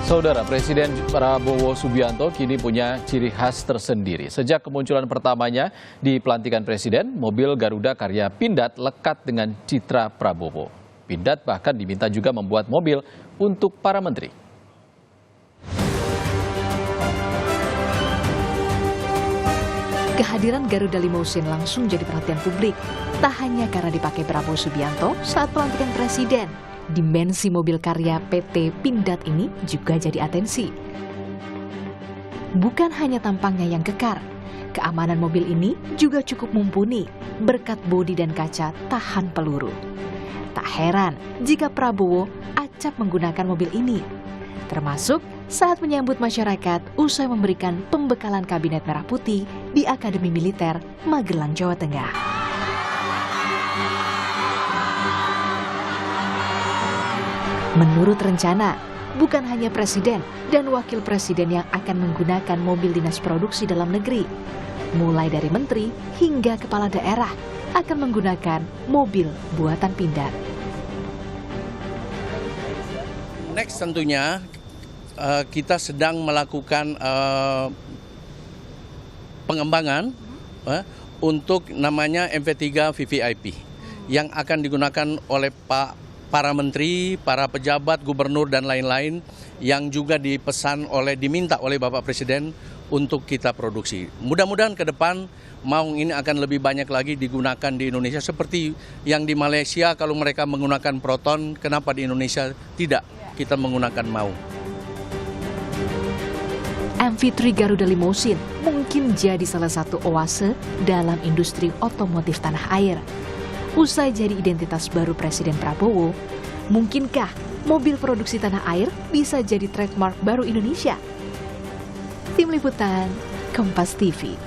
Saudara, Presiden Prabowo Subianto kini punya ciri khas tersendiri. Sejak kemunculan pertamanya di pelantikan Presiden, mobil Garuda karya Pindad lekat dengan citra Prabowo. Pindad bahkan diminta juga membuat mobil untuk para menteri. Kehadiran Garuda Limousine langsung jadi perhatian publik. Tak hanya karena dipakai Prabowo Subianto saat pelantikan Presiden, dimensi mobil karya PT Pindad ini juga jadi atensi. Bukan hanya tampangnya yang kekar, keamanan mobil ini juga cukup mumpuni berkat bodi dan kaca tahan peluru. Tak heran jika Prabowo acap menggunakan mobil ini, termasuk saat menyambut masyarakat usai memberikan pembekalan Kabinet Merah Putih di Akademi Militer Magelang, Jawa Tengah. Menurut rencana, bukan hanya Presiden dan Wakil Presiden yang akan menggunakan mobil dinas produksi dalam negeri. Mulai dari menteri hingga kepala daerah akan menggunakan mobil buatan Pindad. Next tentunya kita sedang melakukan pengembangan untuk namanya MV3 VVIP yang akan digunakan oleh para menteri, para pejabat, gubernur dan lain-lain yang juga diminta oleh Bapak Presiden untuk kita produksi. Mudah-mudahan ke depan maung ini akan lebih banyak lagi digunakan di Indonesia seperti yang di Malaysia kalau mereka menggunakan Proton, kenapa di Indonesia tidak kita menggunakan maung? MV3 Garuda Limousine mungkin jadi salah satu oase dalam industri otomotif tanah air. Usai jadi identitas baru Presiden Prabowo, mungkinkah mobil produksi tanah air bisa jadi trademark baru Indonesia? Tim Liputan, Kompas TV.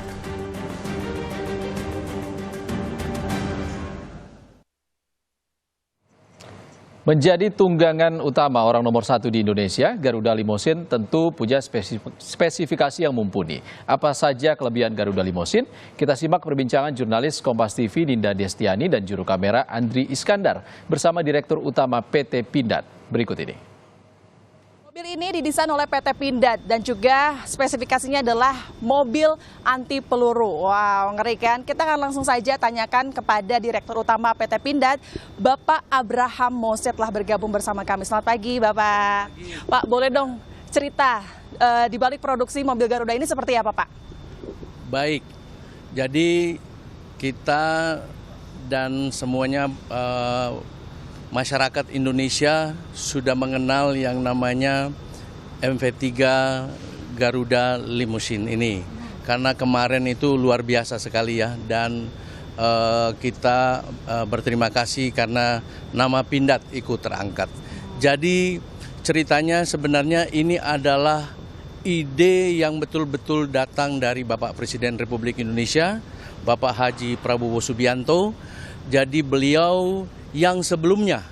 Menjadi tunggangan utama orang nomor 1 di Indonesia, Garuda Limousine tentu punya spesifikasi yang mumpuni. Apa saja kelebihan Garuda Limousine? Kita simak perbincangan jurnalis Kompas TV Ninda Destiani dan juru kamera Andri Iskandar bersama Direktur Utama PT Pindad. Berikut ini. Mobil ini didesain oleh PT Pindad dan juga spesifikasinya adalah mobil anti peluru. Wow, ngeri kan? Kita akan langsung saja tanyakan kepada Direktur Utama PT Pindad, Bapak Abraham Mose telah bergabung bersama kami. Selamat pagi, Bapak. Pak, boleh dong cerita di balik produksi mobil Garuda ini seperti apa, Pak? Baik, jadi kita dan semuanya masyarakat Indonesia sudah mengenal yang namanya MV3 Garuda Limousine ini. Karena kemarin itu luar biasa sekali ya, dan kita berterima kasih karena nama Pindad ikut terangkat. Jadi ceritanya sebenarnya ini adalah ide yang betul-betul datang dari Bapak Presiden Republik Indonesia, Bapak Haji Prabowo Subianto. Jadi beliau yang sebelumnya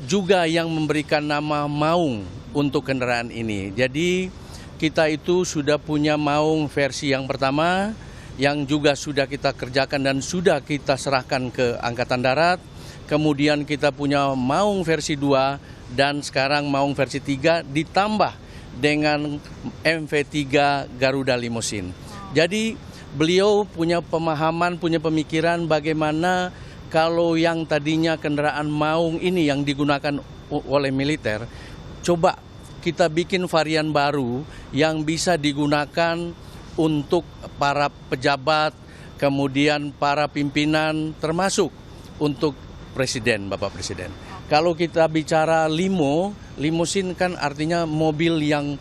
juga yang memberikan nama maung untuk kendaraan ini. Jadi kita itu sudah punya maung versi yang pertama yang juga sudah kita kerjakan dan sudah kita serahkan ke Angkatan Darat. Kemudian kita punya maung versi 2 dan sekarang maung versi 3 ditambah dengan MV3 Garuda Limousine. Jadi beliau punya pemahaman, punya pemikiran bagaimana kalau yang tadinya kendaraan maung ini yang digunakan oleh militer, coba kita bikin varian baru yang bisa digunakan untuk para pejabat, kemudian para pimpinan, termasuk untuk Presiden, Bapak Presiden. Kalau kita bicara limousine kan artinya mobil yang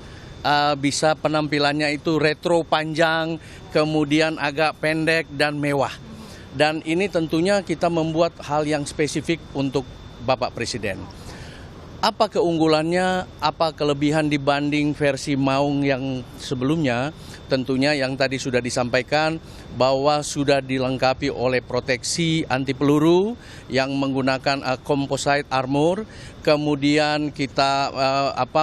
bisa penampilannya itu retro panjang, kemudian agak pendek dan mewah. Dan ini tentunya kita membuat hal yang spesifik untuk Bapak Presiden. Apa keunggulannya, apa kelebihan dibanding versi maung yang sebelumnya? Tentunya yang tadi sudah disampaikan bahwa sudah dilengkapi oleh proteksi anti peluru yang menggunakan composite armor. Kemudian kita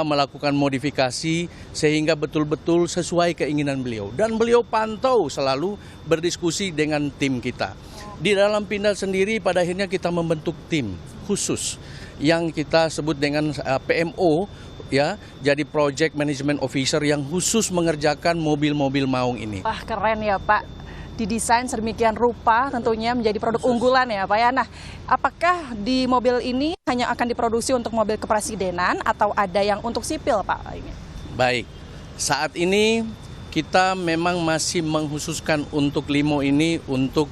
melakukan modifikasi sehingga betul-betul sesuai keinginan beliau. Dan beliau pantau selalu berdiskusi dengan tim kita. Di dalam Pindad sendiri pada akhirnya kita membentuk tim khusus yang kita sebut dengan PMO, ya, jadi Project Management Officer yang khusus mengerjakan mobil-mobil maung ini. Wah, keren ya Pak. Didesain sedemikian rupa tentunya menjadi produk unggulan ya Pak ya. Nah, apakah di mobil ini hanya akan diproduksi untuk mobil kepresidenan atau ada yang untuk sipil Pak? Baik, saat ini kita memang masih mengkhususkan untuk limo ini untuk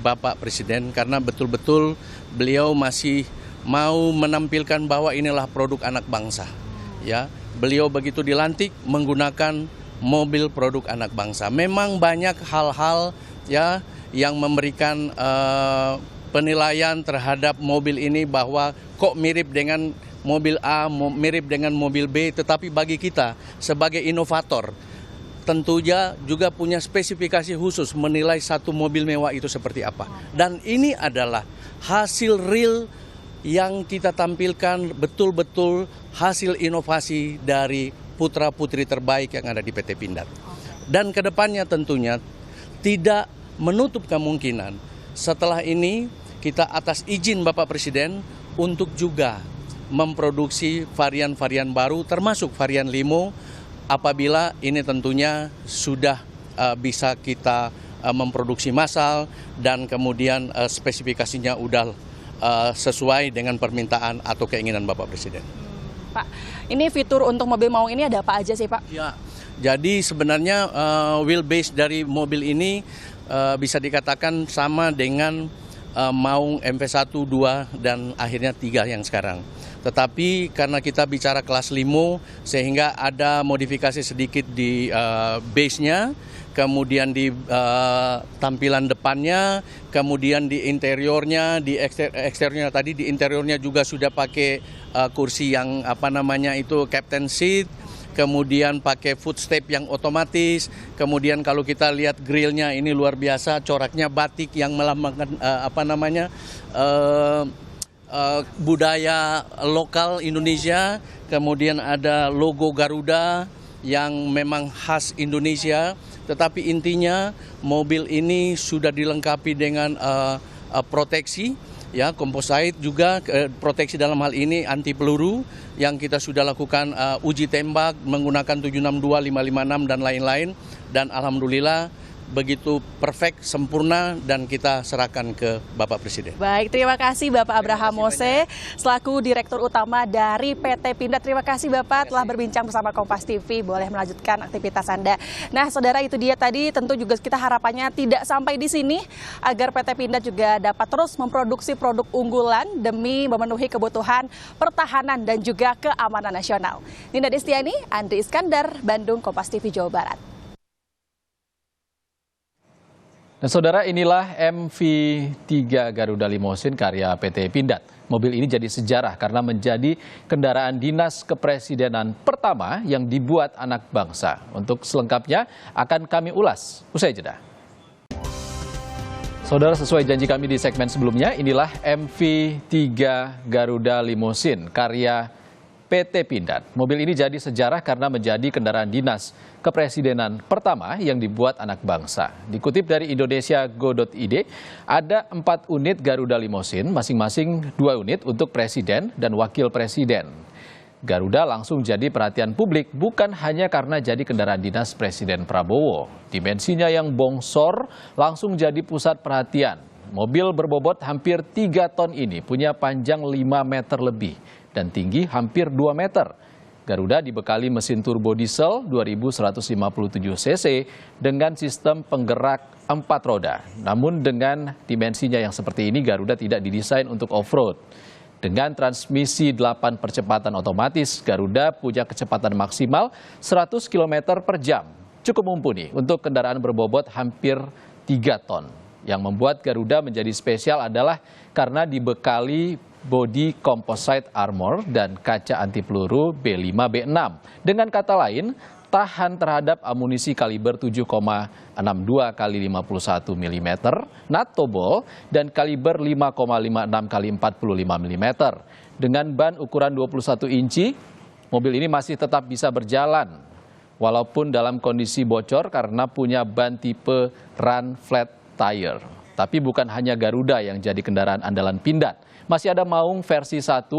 Bapak Presiden karena betul-betul beliau masih mau menampilkan bahwa inilah produk anak bangsa. Ya, beliau begitu dilantik menggunakan mobil produk anak bangsa. Memang banyak hal-hal ya yang memberikan penilaian terhadap mobil ini bahwa kok mirip dengan mobil A, mirip dengan mobil B, tetapi bagi kita sebagai inovator tentunya juga punya spesifikasi khusus menilai satu mobil mewah itu seperti apa. Dan ini adalah hasil real yang kita tampilkan, betul-betul hasil inovasi dari putra-putri terbaik yang ada di PT Pindad. Dan kedepannya tentunya tidak menutup kemungkinan setelah ini kita atas izin Bapak Presiden untuk juga memproduksi varian-varian baru termasuk varian limo apabila ini tentunya sudah bisa kita memproduksi massal dan kemudian spesifikasinya udah sesuai dengan permintaan atau keinginan Bapak Presiden. Pak, ini fitur untuk mobil maung ini ada apa aja sih Pak? Ya, jadi sebenarnya wheelbase dari mobil ini bisa dikatakan sama dengan maung MV1, 2, dan akhirnya 3 yang sekarang. Tetapi karena kita bicara kelas limo sehingga ada modifikasi sedikit di base-nya, kemudian di tampilan depannya, kemudian di interiornya, di eksteriornya tadi di interiornya juga sudah pakai kursi yang captain seat, kemudian pakai footstep yang otomatis, kemudian kalau kita lihat grillnya ini luar biasa, coraknya batik yang melambangkan budaya lokal Indonesia, kemudian ada logo Garuda yang memang khas Indonesia, tetapi intinya mobil ini sudah dilengkapi dengan proteksi, ya, composite juga, proteksi dalam hal ini anti peluru yang kita sudah lakukan uji tembak menggunakan 762, 556 dan lain-lain, dan alhamdulillah begitu perfect, sempurna, dan kita serahkan ke Bapak Presiden. Baik, terima kasih Bapak Abraham Mose selaku Direktur Utama dari PT Pindad. Terima kasih Bapak telah berbincang bersama Kompas TV. Boleh melanjutkan aktivitas Anda. Nah, saudara, itu dia tadi, tentu juga kita harapannya tidak sampai di sini agar PT Pindad juga dapat terus memproduksi produk unggulan demi memenuhi kebutuhan pertahanan dan juga keamanan nasional. Ninda Destiani, Andri Iskandar, Bandung, Kompas TV, Jawa Barat. Dan saudara, inilah MV3 Garuda Limousine karya PT Pindad. Mobil ini jadi sejarah karena menjadi kendaraan dinas kepresidenan pertama yang dibuat anak bangsa. Untuk selengkapnya akan kami ulas usai jeda. Saudara, sesuai janji kami di segmen sebelumnya, inilah MV3 Garuda Limousine karya PT Pindad. Mobil ini jadi sejarah karena menjadi kendaraan dinas kepresidenan pertama yang dibuat anak bangsa. Dikutip dari indonesiago.id, ada 4 unit Garuda Limousine, masing-masing 2 unit untuk presiden dan wakil presiden. Garuda langsung jadi perhatian publik bukan hanya karena jadi kendaraan dinas Presiden Prabowo. Dimensinya yang bongsor langsung jadi pusat perhatian. Mobil berbobot hampir 3 ton ini punya panjang 5 meter lebih dan tinggi hampir 2 meter. Garuda dibekali mesin turbo diesel 2157 cc dengan sistem penggerak 4 roda. Namun dengan dimensinya yang seperti ini, Garuda tidak didesain untuk off-road. Dengan transmisi 8 percepatan otomatis, Garuda punya kecepatan maksimal 100 km per jam. Cukup mumpuni untuk kendaraan berbobot hampir 3 ton. Yang membuat Garuda menjadi spesial adalah karena dibekali bodi composite armor dan kaca anti peluru B5-B6. Dengan kata lain, tahan terhadap amunisi kaliber 7,62 x 51 mm, NATO ball, dan kaliber 5,56 x 45 mm. Dengan ban ukuran 21 inci, mobil ini masih tetap bisa berjalan, walaupun dalam kondisi bocor karena punya ban tipe run flat tire. Tapi bukan hanya Garuda yang jadi kendaraan andalan Pindad. Masih ada Maung versi 1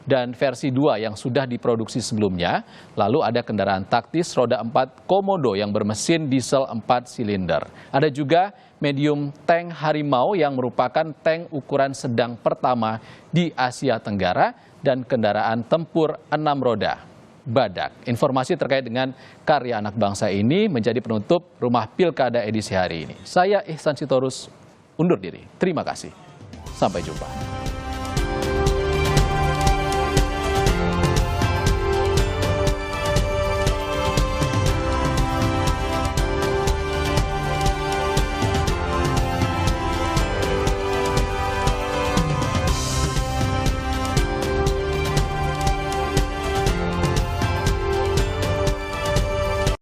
dan versi 2 yang sudah diproduksi sebelumnya. Lalu ada kendaraan taktis roda 4 Komodo yang bermesin diesel 4 silinder. Ada juga medium tank Harimau yang merupakan tank ukuran sedang pertama di Asia Tenggara dan kendaraan tempur 6 roda Badak. Informasi terkait dengan karya anak bangsa ini menjadi penutup Rumah Pilkada edisi hari ini. Saya Ihsan Sitorus undur diri. Terima kasih. Sampai jumpa.